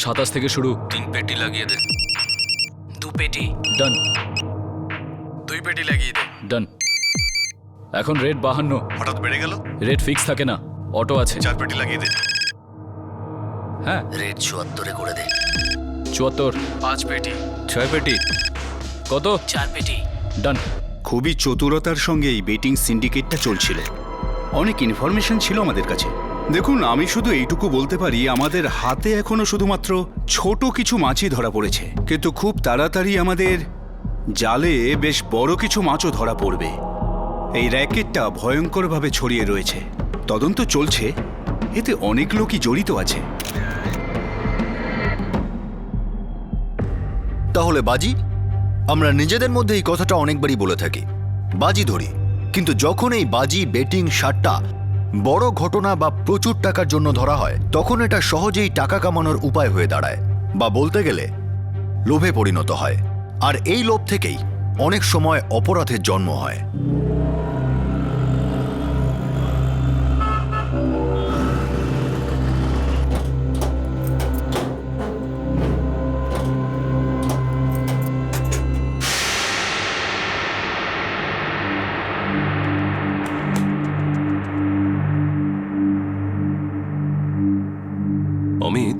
27 থেকে শুরু। 3 পেটি লাগিয়ে দে। 2 পেটি। ডান 2 পেটি লাগিয়ে দে। ডান। এখন রেট 52। হঠাৎ বেড়ে গেল। রেট ফিক্স থাকে না, অটো আছে। 4 পেটি লাগিয়ে দে। হ্যাঁ রেট 74 এ করে দে। 74। 5 পেটি। 6 পেটি। কত? 4 পেটি। ডান। খুবই চতুরতার সঙ্গে এই বেটিং সিন্ডিকেটটা চলছিল। অনেক ইনফরমেশন ছিল আমাদের কাছে। দেখুন, আমি শুধু এইটুকু বলতে পারি, আমাদের হাতে এখনো শুধুমাত্র ছোট কিছু মাছই ধরা পড়েছে, কিন্তু খুব তাড়াতাড়ি আমাদের জালে বেশ বড় কিছু মাছও ধরা পড়বে। এই র্যাকেটটা ভয়ঙ্করভাবে ছড়িয়ে রয়েছে, তদন্ত চলছে, এতে অনেক লোকই জড়িত আছে। তাহলে বাজি? আমরা নিজেদের মধ্যে এই কথাটা অনেকবারই বলে থাকি, বাজি ধরি, কিন্তু যখন এই বাজি বেটিং সাট্টা বড় ঘটনা বা প্রচুর টাকার জন্য ধরা হয়, তখন এটা সহজেই টাকা কামানোর উপায় হয়ে দাঁড়ায়, বা বলতে গেলে লোভে পরিণত হয়। আর এই লোভ থেকেই অনেক সময় অপরাধের জন্ম হয়। অমিত,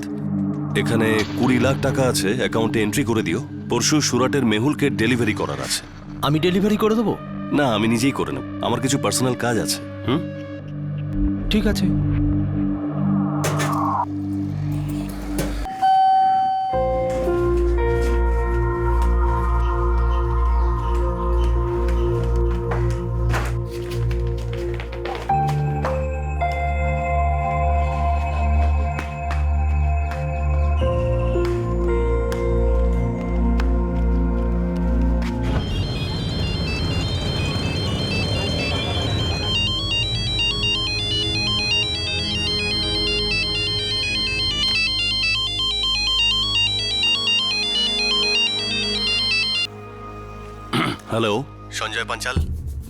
এখানে 20 লাখ টাকা আছে, অ্যাকাউন্টে এন্ট্রি করে দিও। পরশু সুরাটের মেহুলকে ডেলিভারি করার আছে। আমি ডেলিভারি করে দেবো? না, আমি নিজেই করে নেব, আমার কিছু পার্সোনাল কাজ আছে। ঠিক আছে। হ্যালো, সঞ্জয় পাঞ্চাল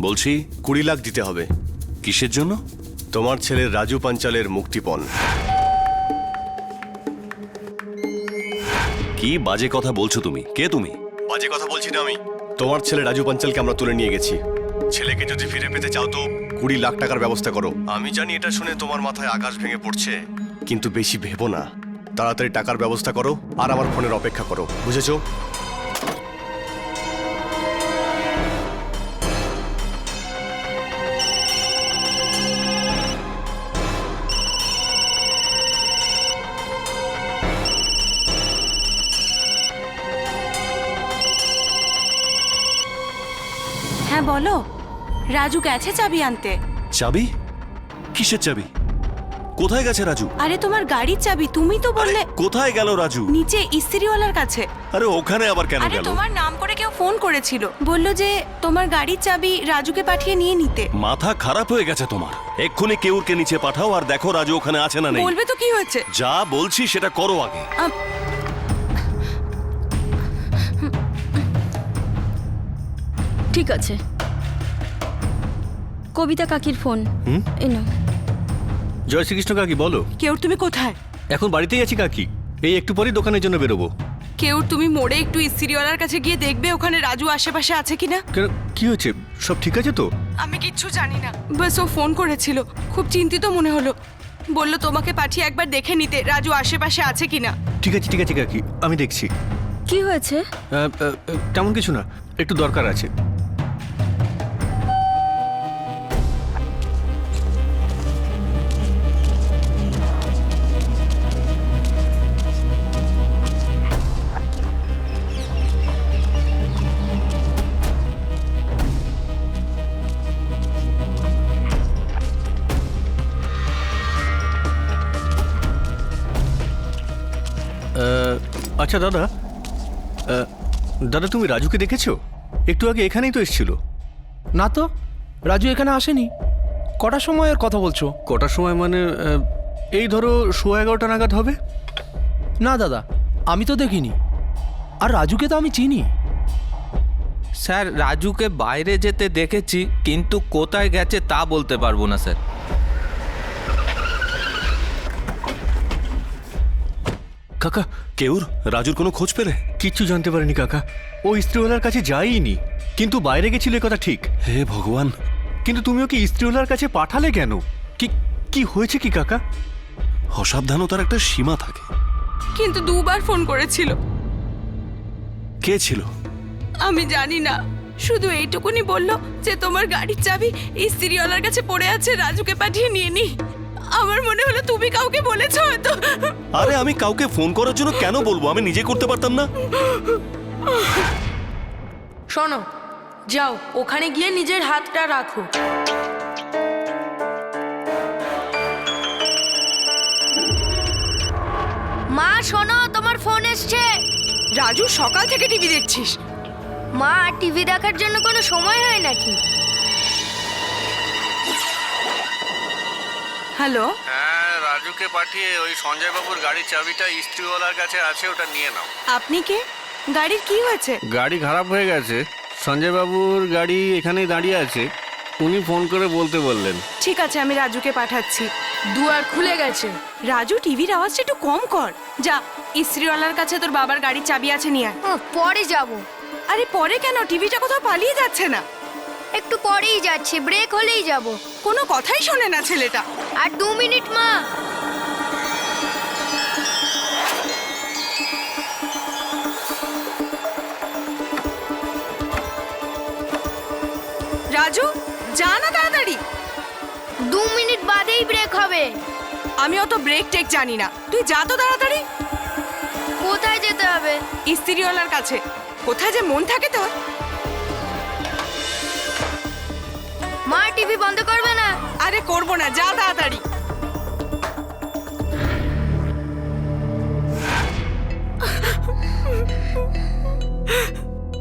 বলছি। 20 লাখ দিতে হবে কিসের জন্য? তোমার ছেলে রাজু পাঞ্চালের মুক্তিপণ। কি বাজে কথা বলছো তুমি? কে তুমি? বাজে কথা বলছি না আমি। তোমার ছেলে রাজু পাঞ্চালকে আমরা তুলে নিয়ে গেছি। ছেলেকে যদি ফিরে পেতে চাও তো 20 লাখ টাকার ব্যবস্থা করো। আমি জানি এটা শুনে তোমার মাথায় আকাশ ভেঙে পড়ছে, কিন্তু বেশি ভেবো না। তাড়াতাড়ি টাকার ব্যবস্থা করো আর আমার ফোনের অপেক্ষা করো, বুঝেছো? হ্যাঁ বলো, রাজু গেছে চাবি আনতে। চাবি? কিসের চাবি? কোথায় গেছে রাজু? আরে তোমার গাড়ির চাবি, তুমি তো বললে। কোথায় গেল রাজু? নিচে ইস্ত্রিওয়ালার কাছে। আরে ওখানে আবার কেন আরে গেল? তোমার নাম করে কেউ ফোন করেছিল, বলল যে তোমার গাড়ির চাবি রাজুকে পাঠিয়ে নিয়ে নিতে। মাথা খারাপ হয়ে গেছে তোমার? এক্ষুনি কেউরকে নিচে পাঠাও আর দেখো রাজু ওখানে আছে না নেই। বলবে তো কি হয়েছে। যা বলছি সেটা করো আগে। ঠিক আছে। কবিতা কাকির ফোন। এই নাও। জয় শ্রীকৃষ্ণ কাকি, বলো। কেউর তুমি কোথায়? এখন বাড়িতেই আছি কাকি, এই একটু পরেই দোকানের জন্য বেরোবো। কেউর তুমি মোড়ে একটু ইস্ত্রিওয়ালার কাছে গিয়ে দেখবে ওখানে রাজু আশেপাশে আছে কিনা। কেন, কি হয়েছে? সব ঠিক আছে তো? আমি কিচ্ছু জানি না, বাস ও ফোন করেছিল, খুব চিন্তিত মনে হলো, বললো তোমাকে পাঠিয়ে একবার দেখে নিতে রাজু আশেপাশে আছে কিনা। ঠিক আছে ঠিক আছে কাকি, আমি দেখছি। কি হয়েছে? তেমন কিছু না, একটু দরকার আছে। আচ্ছা দাদা, দাদা তুমি রাজুকে দেখেছো? একটু আগে এখানেই তো এসেছিল। না তো, রাজু এখানে আসেনি। কটার সময়ের কথা বলছো? কটার সময় মানে এই ধরো 11:15 নাগাদ হবে। না দাদা, আমি তো দেখিনি। আর রাজুকে তো আমি চিনি। স্যার, রাজুকে বাইরে যেতে দেখেছি, কিন্তু কোথায় গেছে তা বলতে পারবো না স্যার। কাকা, কেউর রাজুর কোনো খোঁজ পেলে? কিচ্ছু জানতে পারিনি কাকা। ও ইস্ত্রিওয়ালার কাছে যায়নি, কিন্তু বাইরে গেছিল এ কথা ঠিক। হে ভগবান! কিন্তু তুমি ওকে ইস্ত্রিওয়ালার কাছে পাঠালে কেন? কি কি হয়েছে কি কাকা? অসাবধানতার একটা সীমা থাকে। কিন্তু দুবার ফোন করেছিল। কে ছিল? আমি জানি না, শুধু এইটুকুনি বললো যে তোমার গাড়ির চাবি ইস্ত্রিওয়ালার কাছে পড়ে আছে, রাজুকে পাঠিয়ে নিয়ে নি। আমার মনে হলো তুমি কাউকে বলেছো হয়তো। আরে আমি কাউকে ফোন করার জন্য কেন বলবো? আমি নিজে করতে পারতাম না? শোনো, যাও ওখানে গিয়ে নিজের হাতটা রাখো। মা শোনো, তোমার ফোন এসছে। রাজু, সকাল থেকে টিভি দেখছিস? মা, টিভি দেখার জন্য কোনো সময় হয় নাকি? হ্যালো, হ্যাঁ, রাজুকে পাঠিয়ে ওই সঞ্জয় বাবুর গাড়ির চাবিটা ইস্ত্রিওয়ালার কাছে আছে, ওটা নিয়ে নাও। আপনি কে? গাড়ির কি হয়েছে? গাড়ি খারাপ হয়ে গেছে, সঞ্জয় বাবুর গাড়ি এখানেই দাঁড়িয়ে আছে, উনি ফোন করে বলতে বললেন। ঠিক আছে, আমি রাজুকে পাঠাচ্ছি। দুয়ার খুলে গেছে। রাজু, টিভির আওয়াজটা একটু কম কর। যা, ইস্ত্রিওয়ালার কাছে তোর বাবার গাড়ির চাবি আছে, নিয়ে আয়। ও, পরে যাব। আরে পরে কেন? টিভিটা কোথাও পালিয়ে যাচ্ছে না। একটু পরেই যাচ্ছি, ব্রেক হলেই যাব। কোনো কথাই শোনে না ছেলেটা। আর 2 মিনিট মা। রাজু, যা না তাড়াতাড়ি। 2 মিনিট বাদেই ব্রেক হবে। আমি অত ব্রেক টেক জানি না, তুই যা তো তাড়াতাড়ি। কোথায় যেতে হবে? ইস্ত্রিওয়ালার কাছে। কোথায় যে মন থাকে তোর। মা, টিভি বন্ধ করবে না? আরে করবো না, যা তাড়াতাড়ি।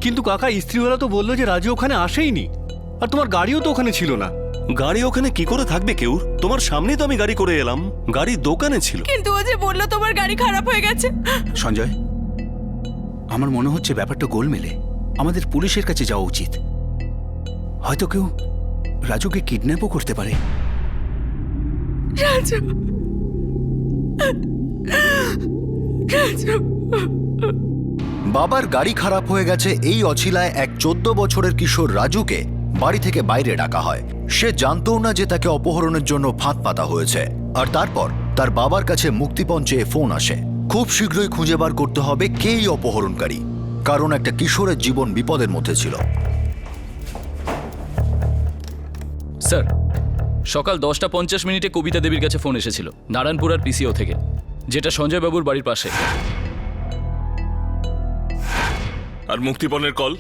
কিন্তু কাকা, ইস্ত্রিওয়ালা তো বললো যে রাজু ওখানে আসেইনি, আর তোমার গাড়িও তো ওখানে ছিল না। গাড়ি ওখানে কি করে থাকবে কেউর? তোমার সামনেই তো আমি গাড়ি করে এলাম। গাড়ি দোকানে ছিল। কিন্তু ও যে বললো তোমার গাড়ি খারাপ হয়ে গেছে। সঞ্জয়, আমার মনে হচ্ছে ব্যাপারটা গোলমেলে। আমাদের পুলিশের কাছে যাওয়া উচিত। হয়তো কেউ রাজুকে কিডন্যাপও করতে পারে। রাজু, রাজু। বাবার গাড়ি খারাপ হয়ে গেছে এই অছিলায় এক 14 বছরের কিশোর রাজুকে বাড়ি থেকে বাইরে ডাকা হয়। সে জানতও না যে তাকে অপহরণের জন্য ফাঁদ পাতা হয়েছে। আর তারপর তার বাবার কাছে মুক্তিপণ চেয়ে ফোন আসে। খুব শীঘ্রই খুঁজে বার করতে হবে কে এই অপহরণকারী, কারণ একটা কিশোরের জীবন বিপদের মধ্যে ছিল। স্যার, সকাল 10:50 কবিতা দেবীর কাছে ফোন এসেছিল নারায়ণপুরার পিসিও থেকে, যেটা সঞ্জয় বাবুর বাড়ির পাশে। আর মুক্তিপণের কল?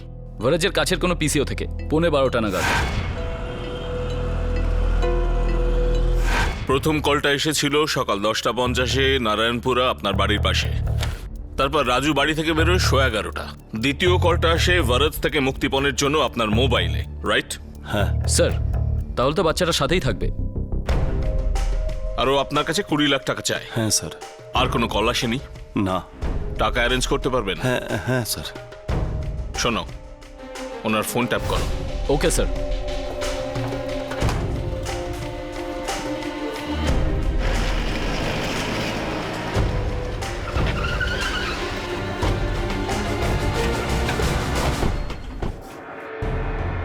ভরাজের কাছের কোনো পিসিও থেকে 11:15 নাগাদ। প্রথম কলটা এসেছিল সকাল 10:50 নারায়ণপুরা আপনার বাড়ির পাশে। তারপর রাজু বাড়ি থেকে বেরোয় 11:30। দ্বিতীয় কলটা আসে ভরত থেকে মুক্তিপণের জন্য আপনার মোবাইলে, রাইট? হ্যাঁ স্যার, তাহলে তো বাচ্চাটা সাথেই থাকবে। আর ও আপনার কাছে 20 লাখ টাকা চায়। হ্যাঁ স্যার। আর কোনো কল আসেনি? না। টাকা অ্যারেঞ্জ করতে পারবেন? হ্যাঁ হ্যাঁ স্যার। শোনো, ওনার ফোন ট্যাপ করো। Okay sir.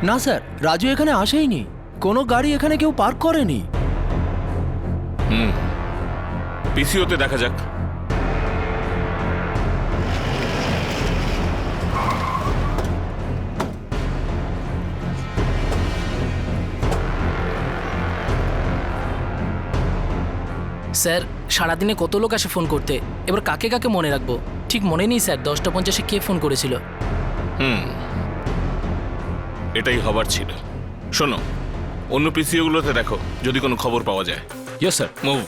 না স্যার, রাজু এখানে আসেইনি, কোনো গাড়ি এখানে কেউ পার্ক করেনি। পিসিওতে দেখা যাক। স্যার, সারাদিনে কত লোক আসে ফোন করতে, এবার কাকে কাকে মনে রাখবো? ঠিক মনে নেই স্যার 10:50 কে ফোন করেছিল। এটাই হবার ছিল। শোনো, অন্য পিসিওগুলোতে দেখো যদি কোনো খবর পাওয়া যায়। Yes sir. মুভ।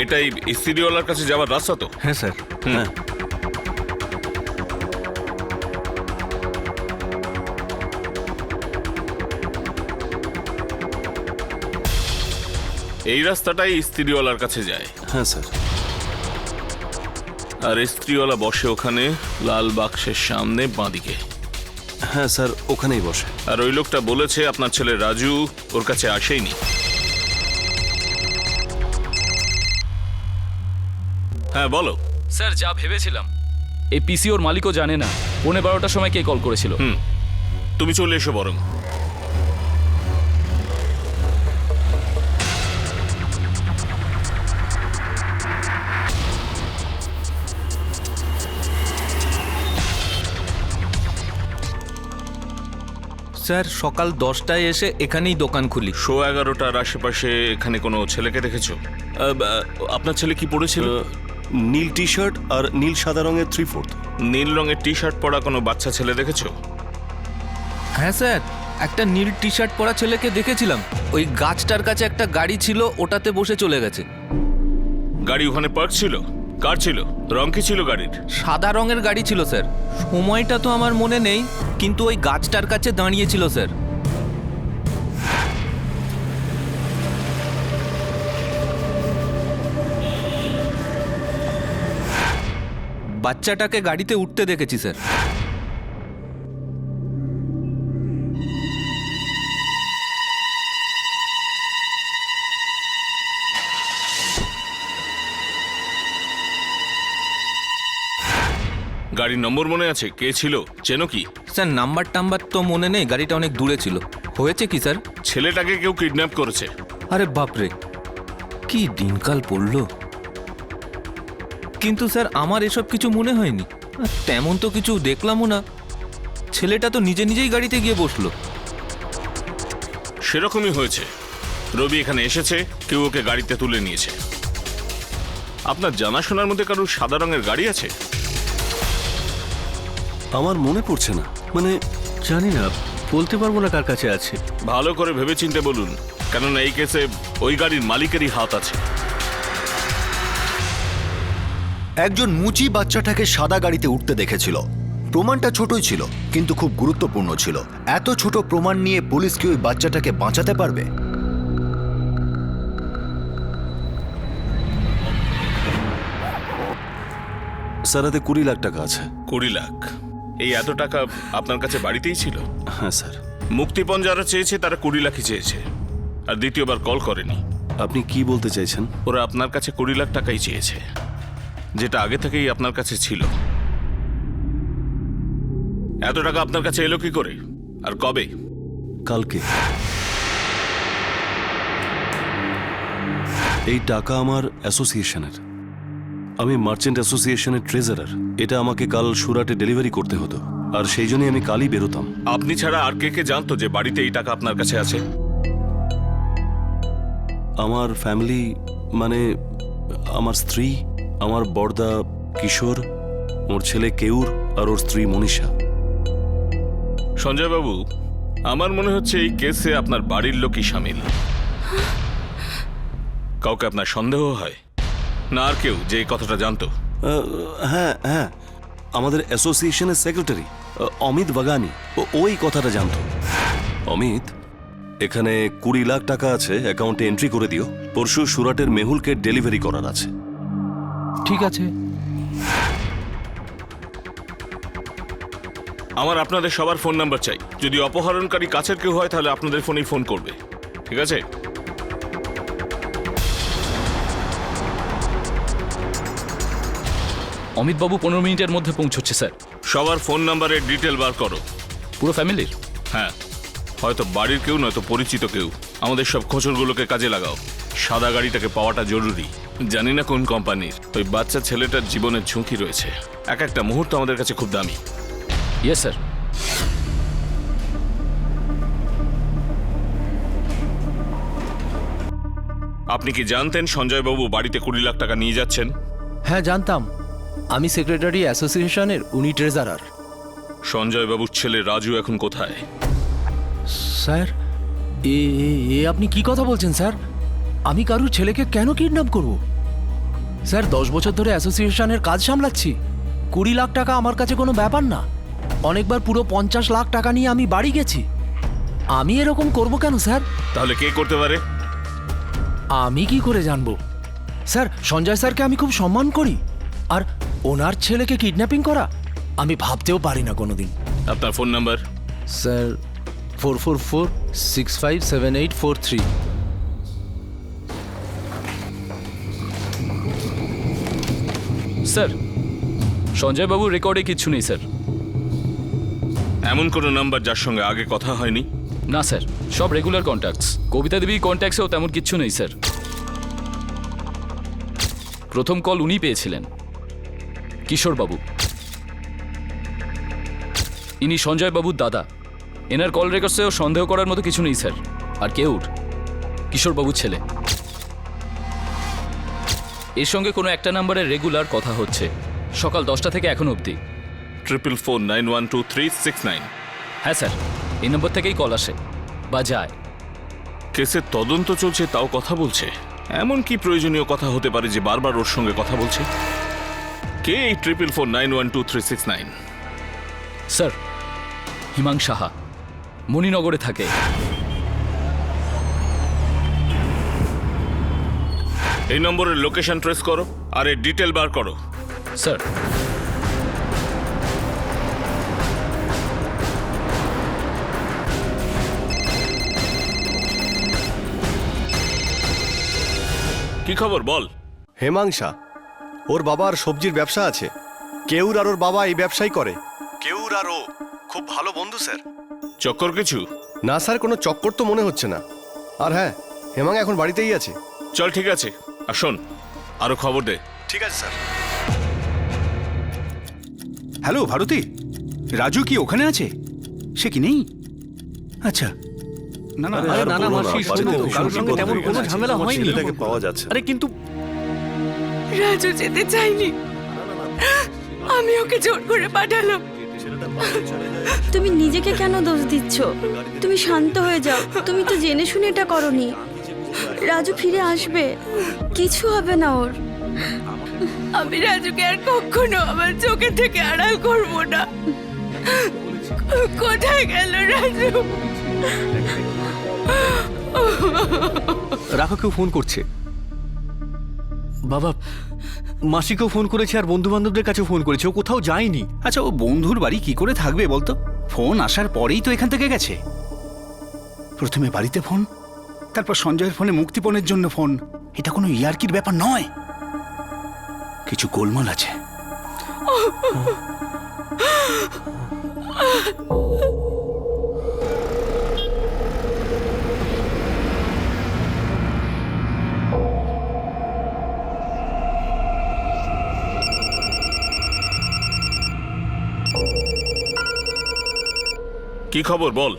এটাই ইস্ত্রিওয়ালার কাছে যাওয়ার রাস্তা তো? হ্যাঁ স্যার। হ্যাঁ। এই রাস্তাটাই ইস্ত্রিওয়ালার কাছে যায়। হ্যাঁ স্যার। আর স্ত্রীওয়ালা বসে ওখানে লাল বাক্সের সামনে বাঁদিকে। হ্যাঁ স্যার, ওখানেই বসে। আর ওই লোকটা বলেছে আপনার ছেলে রাজু ওর কাছে আসেইনি। হ্যাঁ বলো। স্যার, যা ভেবেছিলাম এই পিসি ওর মালিকও জানে না 12:15টার সময় কে কল করেছিল। তুমি চলে এসো বরং। স্যার সকাল 10টায় এসে এখানেই দোকান খুলি। 11:30টার আশেপাশে এখানে কোনো ছেলেকে দেখেছো? আপনার ছেলে কি পড়েছিল? নীল টি শার্ট আর নীল সাদা রঙের 3/4। নীল রঙের টি শার্ট পরা কোনো বাচ্চা ছেলে দেখেছো? হ্যাঁ স্যার, একটা নীল টি শার্ট পরা ছেলেকে দেখেছিলাম। ওই গাছটার কাছে একটা গাড়ি ছিল, ওটাতে বসে চলে গেছে। গাড়ি ওখানে পার্ক ছিল? কার ছিল? রং কি ছিল গাড়ির? সাদা রঙের গাড়ি ছিল স্যার। সময়টা তো আমার মনে নেই, কিন্তু ওই গাছটার কাছে দাঁড়িয়েছিল স্যার। বাচ্চাটাকে গাড়িতে উঠতে দেখেছি স্যার। গাড়ির নম্বর মনে আছে? কে ছিল? চেনো কি? স্যার নাম্বার টাম্বার তো মনে নেই, গাড়িটা অনেক দূরে ছিল। হয়েছে কি স্যার? ছেলেটাকে কেউ কিডন্যাপ করেছে। আরে বাপরে, কি দিনকাল পড়লো। কিন্তু স্যার আমার এসব কিছু মনে হয়নি, আর তেমন তো কিছু দেখলামও না। ছেলেটা তো নিজে নিজেই গাড়িতে গিয়ে বসলো। সেরকমই হয়েছে। রবি এখানে এসেছে, কেউ ওকে গাড়িতে তুলে নিয়েছে। আপনার জানাশোনার মধ্যে কারোর সাদা রঙের গাড়ি আছে? আমার মনে পড়ছে না, মানে জানি না, বলতে পারবো না কার কাছে আছে। ভালো করে ভেবেচিন্তে বলুন, কেননা এই কেসে ওই গাড়ির মালিকেরই হাত আছে। একজন মুচি বাচ্চাটাকে সাদা গাড়িতে উঠতে দেখেছিল। প্রমাণটা ছোটই ছিল, কিন্তু খুব গুরুত্বপূর্ণ ছিল। এত ছোট প্রমাণ নিয়ে পুলিশ কি ওই বাচ্চাটাকে বাঁচাতে পারবে? স্যার, হাতে 20 লাখ টাকা আছে। 20 লাখ? এই এত টাকা আপনার কাছে বাড়িতেই ছিল? হ্যাঁ স্যার। মুক্তিপণ যারা চেয়েছে তারা 20 লাখই চেয়েছে, আর দ্বিতীয়বার কল করেনি। আপনি কি বলতে চাইছেন? ওরা আপনার কাছে 20 লাখ টাকাই চেয়েছে, যেটা আগে থেকেই আপনার কাছে ছিল। এত টাকা আপনার কাছে এলো কি করে, আর কবে? কালকে। এই টাকা আমার অ্যাসোসিয়েশনের। আমি মার্চেন্ট অ্যাসোসিয়েশনের ট্রেজারার। এটা আমাকে কাল সুরাটে ডেলিভারি করতে হতো, আর সেই জন্যই আমি কালই বেরোতাম। আপনি ছাড়া আর কে কে জানতো যে বাড়িতে এই টাকা আপনার কাছে আছে? আমার ফ্যামিলি, মানে আমার স্ত্রী, আমার বড়দা কিশোর, ওর ছেলে কেউর, আর ওর স্ত্রী মনীষা। সঞ্জয় বাবু, আমার মনে হচ্ছে এই কেসে আপনার বাড়ির লোকই সামিল। কাউকে আপনার সন্দেহ হয় না আর কেউ যে এই কথাটা জানতো? হ্যাঁ হ্যাঁ, আমাদের অ্যাসোসিয়েশনের সেক্রেটারি অমিত বাগানি, ওই কথাটা জানতো। অমিত, এখানে 20 লাখ টাকা আছে, অ্যাকাউন্টে এন্ট্রি করে দিও। পরশু সুরাটের মেহুলকে ডেলিভারি করার আছে। ঠিক আছে। আমার আপনাদের সবার ফোন নাম্বার চাই। যদি অপহরণকারী কাছের কেউ হয় তাহলে আপনাদের ফোনেই ফোন করবে, ঠিক আছে? অমিতবাবু 15 মিনিটের মধ্যে পৌঁছচ্ছে স্যার। সবার ফোন নাম্বারের ডিটেল বার করো। পুরো ফ্যামিলির? হ্যাঁ, হয়তো বাড়ির কেউ নয়তো পরিচিত কেউ। আমাদের সব খোঁজগুলোকে কাজে লাগাও। সাদা গাড়িটাকে পাওয়াটা জরুরি। জানি না কোন কোম্পানির। ওই বাচ্চা ছেলেটার জীবনের ঝুঁকি রয়েছে। এক একটা মুহূর্ত আমাদের কাছে খুব দামি। Yes sir. আপনি কি জানতেন সঞ্জয়বাবু বাড়িতে 20 লাখ টাকা নিয়ে যাচ্ছেন? হ্যাঁ জানতাম, আমি সেক্রেটারি অ্যাসোসিয়েশনের, উনি ট্রেজারার। সঞ্জয়বাবুর ছেলে রাজু এখন কোথায়? স্যার, এ আপনি কি কথা বলছেন স্যার? আমি কারুর ছেলেকে কেন কিডন্যাপ করব? স্যার 10 বছর ধরে অ্যাসোসিয়েশনের কাজ সামলাচ্ছি। 20 লাখ টাকা আমার কাছে কোনো ব্যাপার না। অনেকবার পুরো 50 লাখ টাকা নিয়ে আমি বাড়ি গেছি। আমি এরকম করব কেন স্যার? তাহলে কে করতে পারে? আমি কি করে জানবো? স্যার, সঞ্জয় স্যারকে আমি খুব সম্মান করি, আর ওনার ছেলেকে কিডন্যাপিং করা আমি ভাবতেও পারি না কোনোদিন। আপনার ফোন নাম্বার? স্যার 444-657843। স্যার সঞ্জয়বাবুর রেকর্ডে কিচ্ছু নেই স্যার। এমন কোনো নাম্বার যার সঙ্গে আগে কথা হয়নি? না স্যার, সব রেগুলার কন্ট্যাক্টস। কবিতা দেবী কন্ট্যাক্টসেও তেমন কিচ্ছু নেই স্যার। প্রথম কল উনি পেয়েছিলেন, কিশোরবাবু। ইনি সঞ্জয়বাবুর দাদা। এনার কল রেকর্ডসেও সন্দেহ করার মতো কিছু নেই স্যার। আর কেউর কিশোরবাবুর ছেলে। এর সঙ্গে কোনো একটা নাম্বারের রেগুলার কথা হচ্ছে সকাল 10টা থেকে এখন অবধি। 444912369। হ্যাঁ স্যার, এই নম্বর থেকেই কল আসে বা যায়। কেসের তদন্ত চলছে তাও কথা বলছে? এমন কি প্রয়োজনীয় কথা হতে পারে যে বারবার ওর সঙ্গে কথা বলছে? কে এই 444912369? স্যার হিমাং সাহা, মণিনগরে থাকে। এই নম্বরের লোকেশন ট্রেস করো আর এর ডিটেল বার করো। স্যার কি খবর বল? হেমাংশা, ওর বাবার সবজির ব্যবসা আছে। কেউর আর ওর বাবা এই ব্যবসাই করে। কেউর আর ও খুব ভালো বন্ধু স্যার। চক্কর কিছু? না স্যার, কোনো চক্কর তো মনে হচ্ছে না। আর হ্যাঁ, হেমাং এখন বাড়িতেই আছে। চল ঠিক আছে, আর শোন, আরো খবর দে। ঠিক আছে স্যার। হ্যালো ভারতী, রাজু কি ওখানে আছে? সে কি নেই? আচ্ছা, না না আরে না না মাসি, কারোর সঙ্গে তেমন কোনো ঝামেলা হয়নি। ছেলেটাকে পাওয়া যাচ্ছে না। আরে কিন্তু রাজু যেতে চাইনি, আমি ওকে জোর করে পাঠালাম। তুমি নিজেকে কেন দোষ দিচ্ছ? তুমি শান্ত হয়ে যাও। তুমি তো জেনে শুনে এটা করনি। রাজু ফিরে আসবে, কিছু হবে না ওর। আমি রাজুকে আর কখনো আমার চোখের থেকে আড়াল করব না। কোথায় গেল রাজু? রাখো, কেউ ফোন করছে। বাবা, মাসিকেও ফোন করেছে আর বন্ধু বান্ধবদের কাছে ফোন করেছে, ও কোথাও যায়নি। আচ্ছা, ও বন্ধুর বাড়ি কি করে থাকবে বলতো? ফোন আসার পরেই তো এখান থেকে গেছে। প্রথমে বাড়িতে ফোন, তারপর সঞ্জয়ের ফোনে মুক্তিপণের জন্য ফোন। এটা কোনো ইয়ার্কির ব্যাপার নয়, কিছু গোলমাল আছে। কি খবর বল?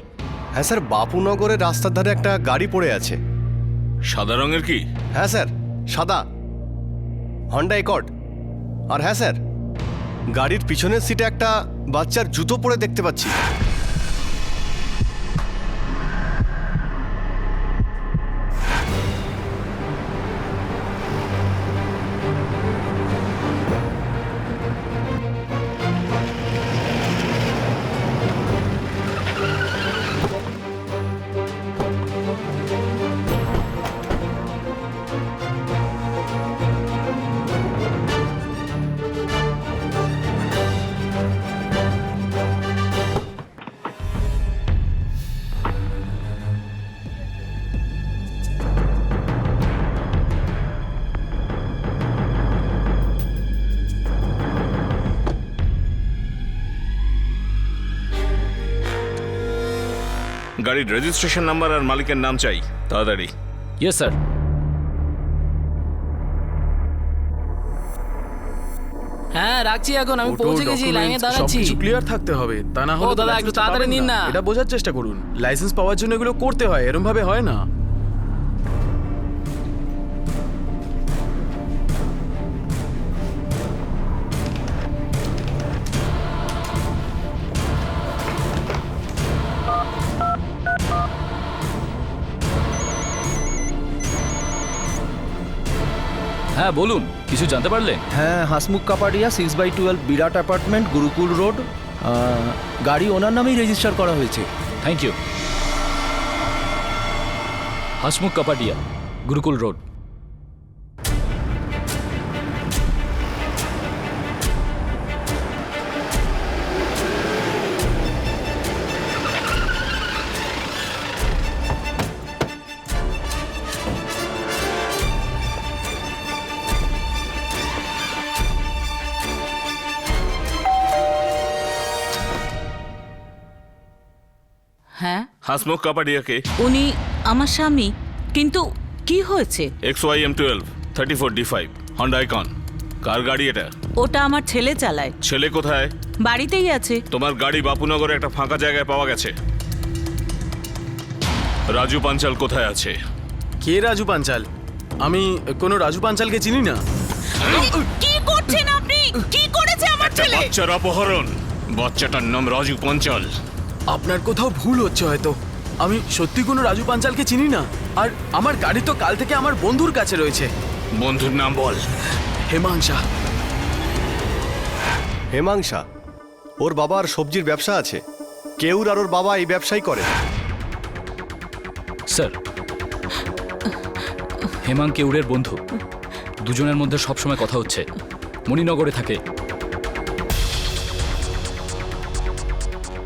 হ্যাঁ স্যার, বাপুনগরের রাস্তার ধারে একটা গাড়ি পড়ে আছে। সাদা রঙের কি? হ্যাঁ স্যার, সাদা হন্ডা একর্ড। আর হ্যাঁ স্যার, গাড়ির পিছনের সিটে একটা বাচ্চার জুতো পরে দেখতে পাচ্ছি। গাড়ির রেজিস্ট্রেশন নাম্বার আর মালিকের নাম চাই, তাড়াতাড়ি। Yes sir. হ্যাঁ রাখছি, এখন আমি পৌঁছে গেছি, লাইনে দাঁড়াচ্ছি। ক্লিয়ার থাকতে হবে, তা না ও দাদা, একটু তাড়াতাড়ি নিন না। এটা বোঝার চেষ্টা করুন, লাইসেন্স পাওয়ার জন্য এগুলো করতে হয়, এরকম ভাবে হয় না। হ্যাঁ বলুন, কিছু জানতে পারলেন? হ্যাঁ, হাসমুখ কাপাডিয়া 6/12 বিরাট অ্যাপার্টমেন্ট, গুরুকুল রোড। গাড়ি ওনার নামেই রেজিস্টার করা হয়েছে। Thank you. Hasmukh Kapadia, Gurukul road. Hasmukh কাপাডিয়াকে উনি আমার স্বামী, কিন্তু কি হয়েছে? XYM12 34D5 Honda icon. কার গাড়ি এটা? ওটা আমার ছেলে চালায়। ছেলে কোথায়? বাড়িতেই আছে। তোমার গাড়ি বাপুনগরে একটা ফাঁকা জায়গায় পাওয়া গেছে। রাজু পাঞ্চাল কোথায় আছে? কে রাজু পাঞ্চাল? আমি কোনো রাজু পাঞ্চালকে চিনি না। কি করছেন আপনি? কি করেছে আমার একটা ছেলে? বাচ্চার অপহরণ। বাচ্চাটার নাম রাজু পাঞ্চাল। আপনার কোথাও ভুল হচ্ছে হয়তো। আমি সত্যি কোনো রাজু পাঞ্চালকে চিনি না। আর আমার গাড়ি তো কাল থেকে আমার বন্ধুর কাছে রয়েছে। বন্ধুর নাম বল। হেমাংশা। হেমাংশা? ওর বাবার সবজির ব্যবসা আছে। কেউর আর ওর বাবা এই ব্যবসাই করে। স্যার, হেমাং কেউরের বন্ধু। দুজনের মধ্যে সবসময় কথা হচ্ছে। মণিনগরে থাকে।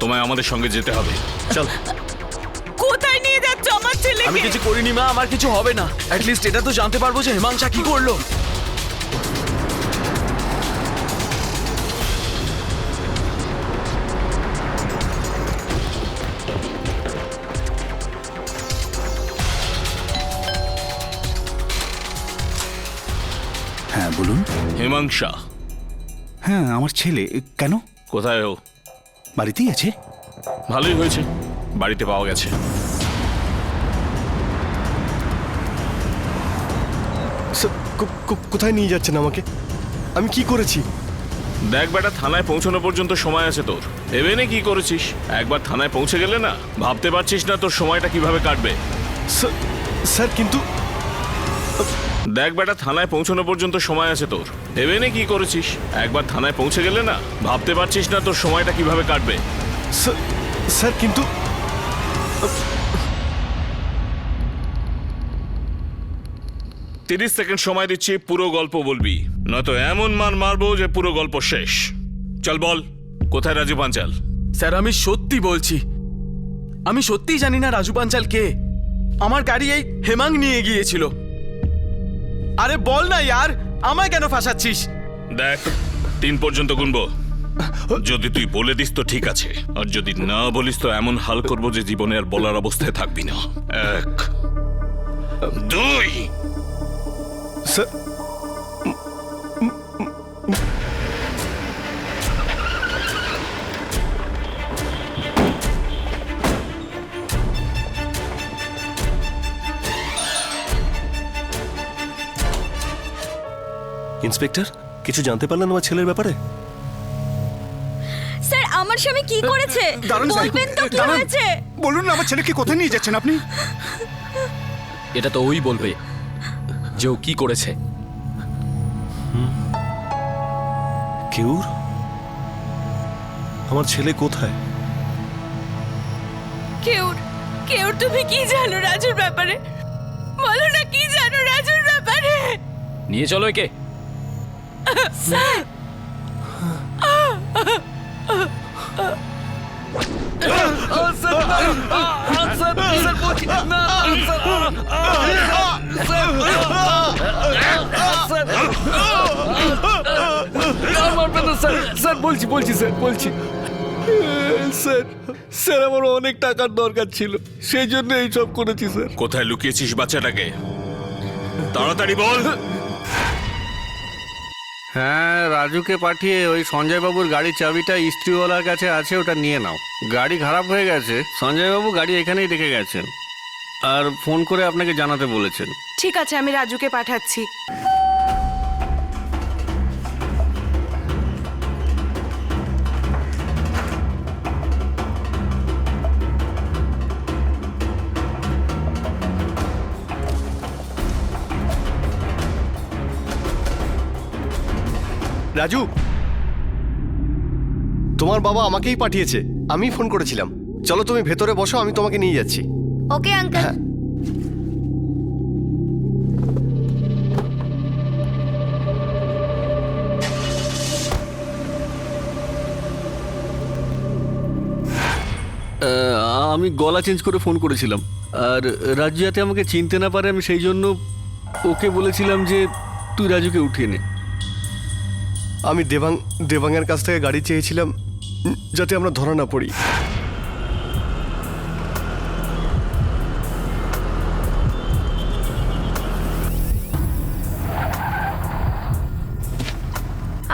তোমায় আমাদের সঙ্গে যেতে হবে। চল। কোথায় নিয়ে যাচ্ছ আমার ছেলে? আমি কিছু করিনি মা, আমার কিছু হবে না। অ্যাটলিস্ট এটা তো জানতে পারবো যে হেমাংশা কি করলো। হ্যাঁ বলুন। হেমাংশা? হ্যাঁ আমার ছেলে। কেন? কোথায় ও? বাড়িতেই আছে। ভালোই হয়েছে, বাড়িতে পাওয়া গেছে। কোথায় নিয়ে যাচ্ছেন আমাকে? আমি কি করেছি? দেখ বেটা, থানায় পৌঁছানো পর্যন্ত সময় আছে তোর। ভেবে নে কি করেছিস। একবার থানায় পৌঁছে গেলে না, ভাবতে পারছিস না তোর সময়টা কিভাবে কাটবে। স্যার কিন্তু দেখ বেটা, থানায় পৌঁছানো পর্যন্ত সময় আছে তোর। ভেবে নে কি করেছিস। একবার থানায় পৌঁছে গেলে না, ভাবতে পারছিস না তোর সময়টা কিভাবে কাটবে। স্যার কিন্তু 30 সেকেন্ড সময় দিচ্ছি, পুরো গল্প বলবি, নয়তো এমন মার মারবো যে পুরো গল্প শেষ। চল বল, কোথায় রাজু পাঞ্চাল? স্যার আমি সত্যি বলছি, আমি সত্যিই জানি না রাজু পাঞ্চাল কে। আমার গাড়ি এই হেমাং নিয়ে গিয়েছিল। আরে বল না ইয়ার, আমায় কেন ফাঁসাচ্ছিস? দেখ, 3 পর্যন্ত গুনবো। যদি তুই বলে দিস তো ঠিক আছে, আর যদি না বলিস তো এমন হাল করবো যে জীবনে আর বলার অবস্থায় থাকবি না। 1 2 স্যার ইন্সপেক্টর, কিছু জানতে পারলেন আমার ছেলের ব্যাপারে? স্যার আমার স্বামী কি করেছে বলবেন তো কি হয়েছে? বলুন না আমার ছেলেকে কোথায় নিয়ে যাচ্ছেন আপনি? এটা তো ওই বলবে যে ও কি করেছে। কেউর? আমার ছেলে কোথায়? কেউর, কেউর তুমি কি জানো রাজুর ব্যাপারে? বলো না কি জানো রাজুর ব্যাপারে? নিয়ে চলো একে। স্যার বলছি স্যার আমার অনেক টাকার দরকার ছিল, সেই জন্য এইসব করেছি স্যার। কোথায় লুকিয়েছিস বাচ্চাটাকে? তাড়াতাড়ি বল। হ্যাঁ, রাজুকে পাঠিয়ে ওই সঞ্জয়বাবুর গাড়ির চাবিটা ইস্ত্রিওয়ালার কাছে আছে, ওটা নিয়ে নাও। গাড়ি খারাপ হয়ে গেছে, সঞ্জয়বাবু গাড়ি এখানেই রেখে গেছেন, আর ফোন করে আপনাকে জানাতে বলেছেন। ঠিক আছে, আমি রাজুকে পাঠাচ্ছি। রাজু, তোমার বাবা আমাকেই পাঠিয়েছে, আমি ফোন করেছিলাম। চলো তুমি ভেতরে বসো, আমি তোমাকে নিয়ে যাচ্ছি। Okay uncle. আমি গলা চেঞ্জ করে ফোন করেছিলাম, আর রাজু যাতে আমাকে চিনতে না পারে আমি সেই জন্য ওকে বলেছিলাম যে তুই রাজুকে উঠিয়ে নে। আমি দেবাংয়ের কাছ থেকে গাড়ি চেয়েছিলাম যাতে আমরা ধরা না পড়ি।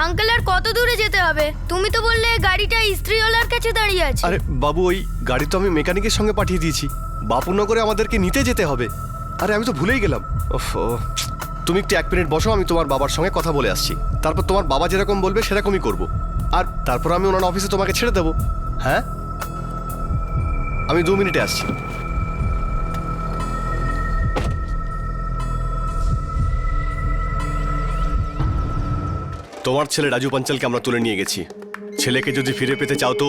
আঙ্কেল আর কত দূরে যেতে হবে? তুমি তো বললে গাড়িটা ইস্ত্রিওয়ালার কাছে দাঁড়িয়ে আছে। আরে বাবু, ওই গাড়ি তো আমি মেকানিকের সঙ্গে পাঠিয়ে দিয়েছি, বাপুনগরে আমাদেরকে নিতে যেতে হবে। আরে আমি তো ভুলেই গেলাম। ওফো, তুমি একটু 1 মিনিট বসো, আমি তোমার বাবার সঙ্গে কথা বলে আসছি। তারপর তোমার বাবা যেরকম বলবে সেরকমই করব। আর তারপর আমি ওনার অফিসে তোমাকে ছেড়ে দেবো। হ্যাঁ, আমি 2 মিনিটে আসছি। তোমার ছেলে রাজু পাঞ্চালকে আমরা তুলে নিয়ে গেছি। ছেলেকে যদি ফিরে পেতে চাও তো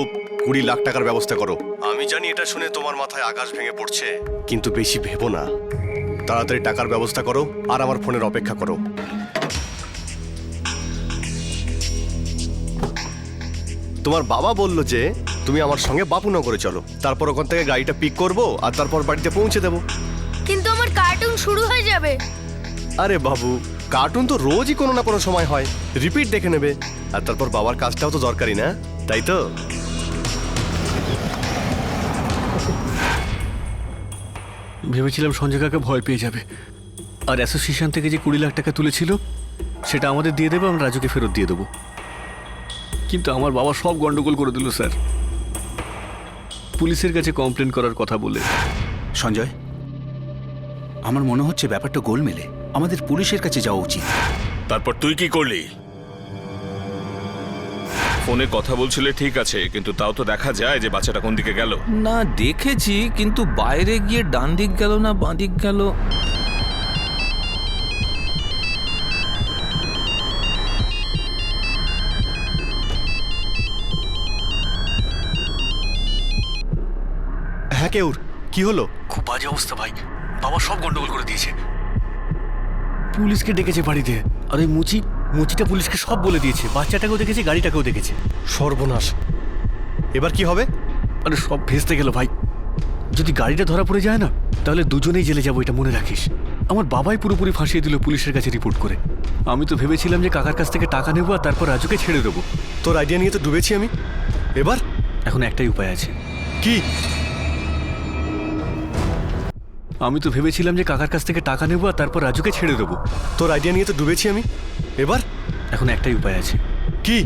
20 লাখ টাকার ব্যবস্থা করো। আমি জানি এটা শুনে তোমার মাথায় আকাশ ভেঙে পড়ছে, কিন্তু বেশি ভেবো না। তাড়াতাড়ি টাকার ব্যবস্থা করো আর আমার ফোনের অপেক্ষা করো। তোমার বাবা বলল যে তুমি আমার সঙ্গে বাপুনগরে চলো, তারপর ওখান থেকে গাড়িটা পিক করবো আর তারপর বাড়িতে পৌঁছে দেবো। কিন্তু আমার কার্টুন শুরু হয়ে যাবে। আরে বাবু, কার্টুন তো রোজই কোনো না কোনো সময় হয়, রিপিট দেখে নেবে। আর তারপর বাবার কাজটাও তো দরকারি, না তাই তো? ভেবেছিলাম সঞ্জয় কাকা ভয় পেয়ে যাবে, আর অ্যাসোসিয়েশন থেকে যে 20 লাখ টাকা তুলেছিল সেটা আমাদের দিয়ে দেবে, আমরা রাজুকে ফেরত দিয়ে দেবো। কিন্তু আমার বাবা সব গন্ডগোল করে দিল স্যার, পুলিশের কাছে কমপ্লেন করার কথা বলে। সঞ্জয়, আমার মনে হচ্ছে ব্যাপারটা গোলমেলে। আমাদের পুলিশের কাছে যাওয়া উচিত। তারপর তুই কি করলি? ফোনে কথা বলছিলে ঠিক আছে, কিন্তু তাও তো দেখা যায় যে বাচ্চাটা কোন দিকে গেল। না, দেখেছি, কিন্তু বাইরে গিয়ে ডান দিক গেল না বাঁ দিক গেল। হ্যাঁ কেউর, কি হলো? খুব বাজে অবস্থা ভাই, বাবা সব গন্ডগোল করে দিয়েছে। পুলিশকে ডেকেছে বাড়িতে, আর ওই মুচিটা পুলিশকে সব বলে দিয়েছে। বাচ্চাটাকেও দেখেছে, গাড়িটাকেও দেখেছে। সর্বনাশ, এবার কি হবে? আরে সব ভেস্তে গেল ভাই। যদি গাড়িটা ধরা পড়ে যায় না, তাহলে দুজনেই জেলে যাবো, এটা মনে রাখিস। আমার বাবাই পুরোপুরি ফাঁসিয়ে দিল পুলিশের কাছে রিপোর্ট করে। আমি তো ভেবেছিলাম যে কাকার কাছ থেকে টাকা নেবো আর তারপর রাজুকে ছেড়ে দেবো। তোর আইডিয়া নিয়ে তো ডুবেছি আমি। এবার এখন একটাই উপায় আছে। কি? আমি তো ভেবেছিলাম যে কাকার কাছ থেকে টাকা নেবো আর তারপর রাজুকে ছেড়ে দেবো। তোর আইডিয়া নিয়ে তো ডুবেছি আমি। এবার এখন একটাই উপায় আছে। কি?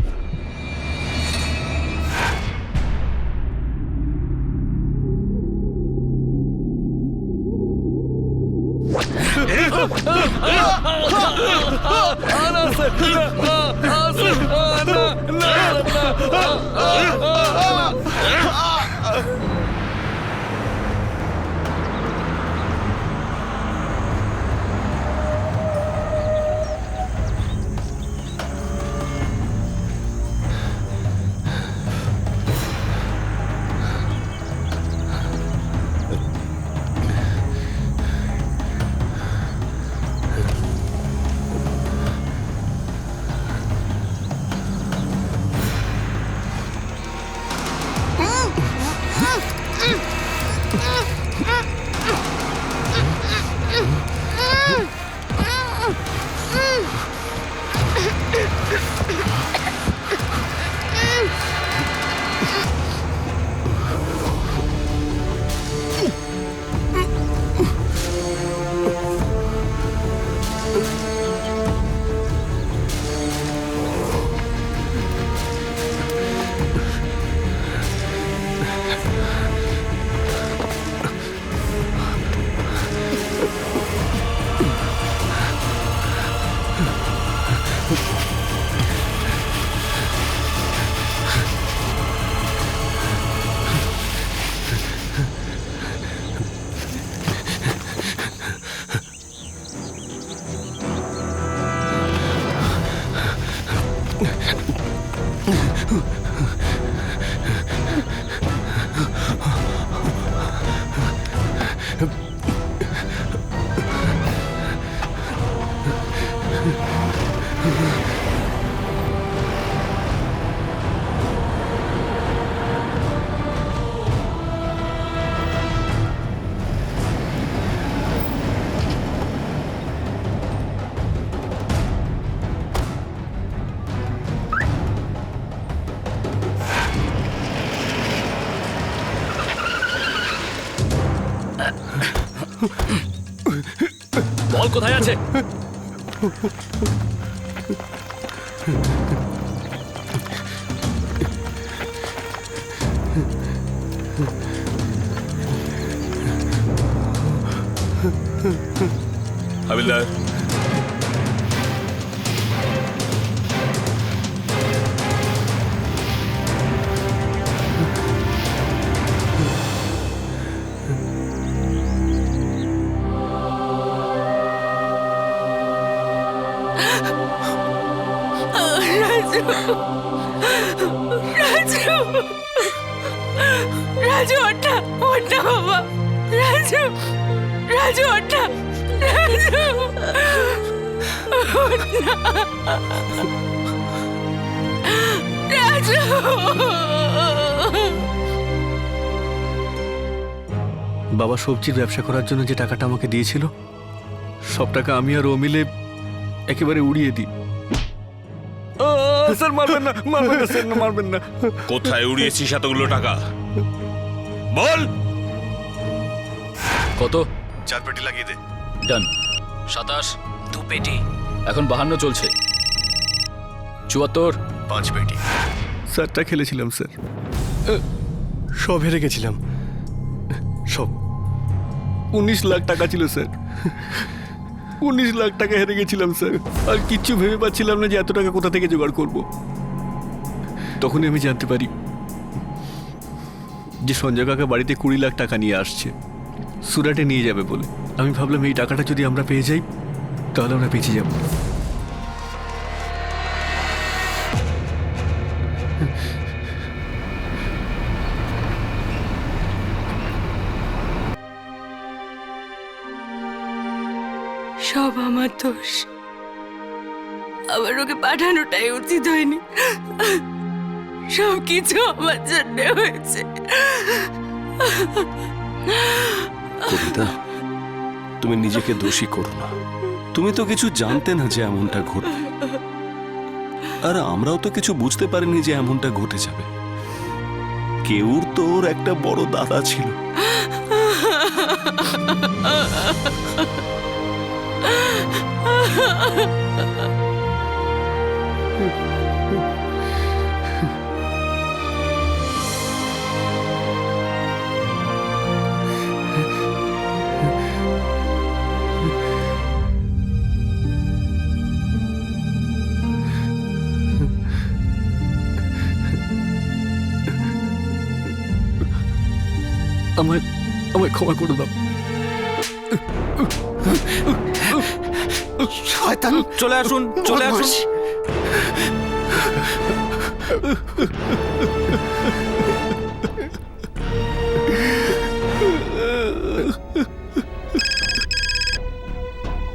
বল কোথায় আছে? হাবিলদার রাজু রাজু রাজু ওঠা ওঠা বাবা রাজু রাজু ওঠা রাজু রাজু বাবা সবজির ব্যবসা করার জন্য যে টাকাটা আমাকে দিয়েছিল সব টাকা আমি আর ও মিলে একেবারে উড়িয়ে দিই। স্যার মারবেন না, মারবেন না স্যার, মারবেন না। কোথায় উড়িয়েছিস এতগুলো টাকা বল। কত? 4 পেটি লাগিয়ে দে। ডান। 27 2 পেটি। এখন 52 চলছে। 74 5 পেটি। স্যারটা খেলেছিলাম স্যার, সব হেরে গেছিলাম, সব। 19 লাখ টাকা ছিল স্যার, 19 লাখ টাকা হেরে গেছিলাম স্যার। আর কিচ্ছু ভেবে পাচ্ছিলাম না যে এত টাকা কোথা থেকে জোগাড় করব। তখনই আমি জানতে পারি যে সঞ্জয় কাকা বাড়িতে 20 লাখ টাকা নিয়ে আসছে, সুরাটে নিয়ে যাবে বলে। আমি ভাবলাম এই টাকাটা যদি আমরা পেয়ে যাই তাহলে আমরা বেঁচে যাব। সব আমার দোষ, আমার ওকে পাঠানোটাই উচিত হয়নি। সব কিছু আমার জন্য হয়েছে। কবিতা, তুমি নিজেকে দোষী করো না। তুমি তো কিছু জানতে না যে এমনটা ঘটবে, আর আমরাও তো কিছু বুঝতে পারিনি যে এমনটা ঘটে যাবে। কেউর তো ওর একটা বড় দাদা ছিল। আমায় ক্ষমা করে দাও। চলে আসুন, চলে আসুন।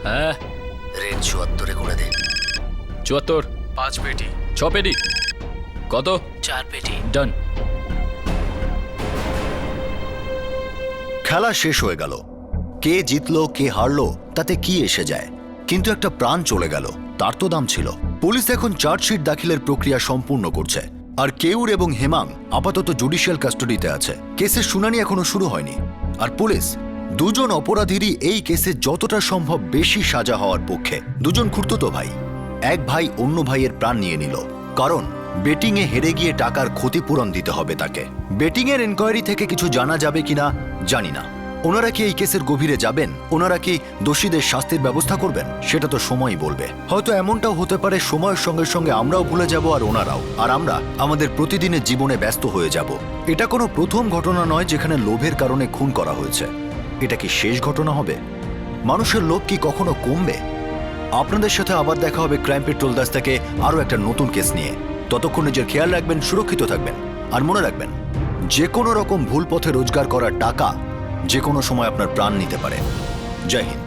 হ্যাঁ, রেট 74 করে দে। 74 5 পেটি। 6 পেটি। কত? 4 পেটি। ডান। খেলা শেষ হয়ে গেল। কে জিতলো কে হারলো তাতে কি এসে যায়, কিন্তু একটা প্রাণ চলে গেল, তার তো দাম ছিল। পুলিশ এখন চার্জশিট দাখিলের প্রক্রিয়া সম্পূর্ণ করছে, আর কেউর এবং হেমাং আপাতত জুডিশিয়াল কাস্টাডিতে আছে। কেসের শুনানি এখনো শুরু হয়নি, আর পুলিশ দুজন অপরাধীরই এই কেসে যতটা সম্ভব বেশি সাজা হওয়ার পক্ষে। দুজন খুড়তুতো ভাই, এক ভাই অন্য ভাইয়ের প্রাণ নিয়ে নিল, কারণ বেটিংয়ে হেরে গিয়ে টাকার ক্ষতিপূরণ দিতে হবে তাকে। বেটিংয়ের এনকোয়ারি থেকে কিছু জানা যাবে কিনা জানি না। ওনারা কি এই কেসের গভীরে যাবেন? ওনারা কি দোষীদের শাস্তির ব্যবস্থা করবেন? সেটা তো সময়ই বলবে। হয়তো এমনটাও হতে পারে সময়ের সঙ্গে সঙ্গে আমরাও ভুলে যাব আর ওনারাও, আর আমরা আমাদের প্রতিদিনের জীবনে ব্যস্ত হয়ে যাব। এটা কোনো প্রথম ঘটনা নয় যেখানে লোভের কারণে খুন করা হয়েছে। এটা কি শেষ ঘটনা হবে? মানুষের লোভ কি কখনো কমবে? আপনাদের সাথে আবার দেখা হবে ক্রাইম পেট্রোল দাস থেকে আরও একটা নতুন কেস নিয়ে। ততক্ষণ নিজের খেয়াল রাখবেন, সুরক্ষিত থাকবেন, আর মনে রাখবেন যে কোনো রকম ভুল পথে রোজগার করার টাকা যে কোনো সময় আপনার প্রাণ নিতে পারে। জয় হিন্দ।